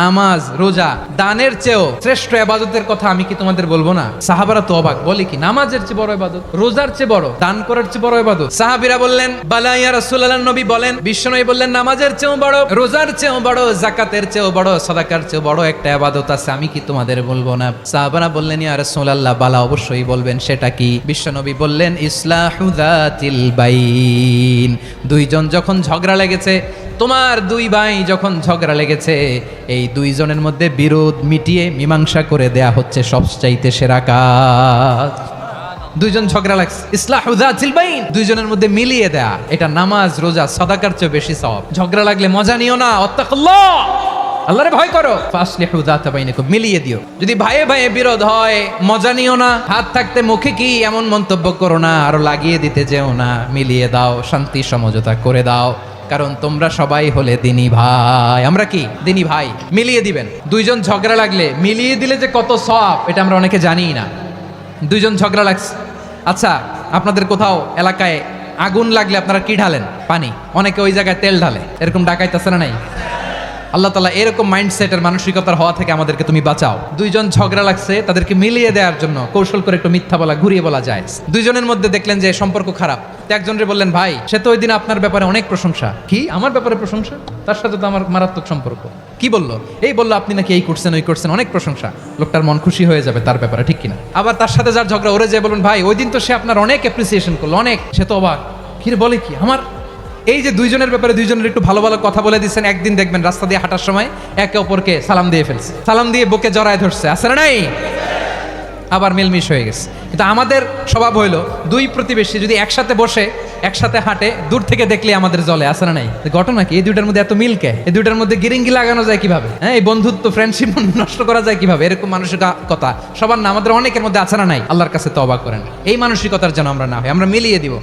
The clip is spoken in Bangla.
নামাজ, রোজা, দানের চেয়েও শ্রেষ্ঠ ইবাদতের কথা আমি কি তোমাদের বলবো না? সাহাবারা তো অবাক, বলে কি নামাজের চেয়ে বড় ইবাদত, রোজার চেয়ে বড়, দান করার চেয়ে বড় ইবাদত? সাহাবীরা বললেন বালা ইয়া রাসূলুল্লাহ, নবী বলেন, বিশ্বনবী বললেন নামাজের চেয়েও বড়, রোজার চেয়েও বড়, যাকাতের চেয়েও বড়, সাদাকার চেয়েও বড় একটা ইবাদত আছে, আমি কি তোমাদের বলবো না? সাহাবারা বললেন ইয়া রাসূলুল্লাহ, বালা অবশ্যই বলবেন, সেটা কি? বিশ্বনবী বললেন ইসলাহু যাতিল বাইন। দুইজন যখন ঝগড়া লেগেছে, তোমার দুই ভাই যখন ঝগড়া লেগেছে, এই দুইজনের মধ্যে বিরোধ মিটিয়ে মীমাংসা করে দেয়া হচ্ছে সবচাইতে সেরা কাজ। দুইজন ঝগড়া লাগছে, ইসলাহু যাতিল বাইন, দুইজনের মধ্যে মিলিয়ে দেয়া, এটা নামাজ, রোজা, সাদাকার চেয়ে বেশি সওয়াব। ঝগড়া লাগলে মজা নিও না, ওয়াত্তাকুল্লাহ, আল্লাহরে ভয় করো, ফাসলিহু যাতা বাইনাকুম, মিলিয়ে দিও। যদি ভাইয়ে ভাইয়ে বিরোধ হয়, মজা নিও না, হাত থাকতে মুখে কি এমন মন্তব্য করো না, আরো লাগিয়ে দিতে যেও না, মিলিয়ে দাও, শান্তি সমঝোতা করে দাও, কারণ তোমরা সবাই হলে দিনী ভাই। আমরা কি দিনী ভাই? মিলিয়ে দিবেন। দুইজন ঝগড়া লাগলে মিলিয়ে দিলে যে কত সওয়াব, এটা আমরা অনেকে জানিই না। দুইজন ঝগড়া লাগছে, আচ্ছা আপনাদের কোথাও এলাকায় আগুন লাগলে আপনারা কি ঢালেন? পানি। অনেকে ওই জায়গায় তেল ঢালে, এরকম ডাকাইতেছে না নাই? আল্লাহ তাআলা এরকম মাইন্ডসেটের মানসিকতার হওয়া থেকে আমাদেরকে তুমি বাঁচাও। দুইজন ঝগড়া লাগছে, তাদেরকে মিলিয়ে দেওয়ার জন্য কৌশল করে একটু মিথ্যা বলা, ঘুরিয়ে বলা যায়। দুইজনের মধ্যে দেখলেন যে সম্পর্ক খারাপ, একজনরে বললেন ভাই, সে তো ওই দিন আপনার ব্যাপারে অনেক প্রশংসা। কি আমার ব্যাপারে প্রশংসা? তার সাথে তো আমার মারাত্মক সম্পর্ক। কি বললো? এই বললো আপনি নাকি এই করছেন ওই করছেন, অনেক প্রশংসা। লোকটার মন খুশি হয়ে যাবে তার ব্যাপারে, ঠিক কিনা? আবার তার সাথে যার ঝগড়া, ওরে যে বলুন ভাই ওই দিন তো সে আপনার অনেক অ্যাপ্রিসিয়েশন করলো, অনেক। সে তো অবাক, কি রে বলে কি আমার? এই যে দুইজনের ব্যাপারে দুইজনের একটু ভালো ভালো কথা বলে দিচ্ছেন, একদিন দেখবেন রাস্তা দিয়ে হাঁটার সময় একে অপরকে সালাম দিয়ে ফেলছে, সালাম দিয়ে বুকে জড়ায় ধরছে, আছে না নাই? আবার মিলমিশ হয়ে গেছে। কিন্তু আমাদের স্বভাব হইলো, দুই প্রতিবেশী যদি একসাথে বসে একসাথে হাঁটে, দূর থেকে দেখলে আমাদের জলে, আছে না নাই? ঘটনা কি? এই দুইটার মধ্যে এত মিলকে, এই দুইটার মধ্যে গিরিঙ্গি লাগানো যায় কিভাবে? হ্যাঁ, এই বন্ধুত্ব, ফ্রেন্ডশিপ নষ্ট করা যায় কিভাবে? এরকম মানসিকতা সবার না, আমাদের অনেকের মধ্যে আছে না নাই? আল্লাহর কাছে তওবা করেন, এই মানসিকতার যেন আমরা না হয়, আমরা মিলিয়ে দিব।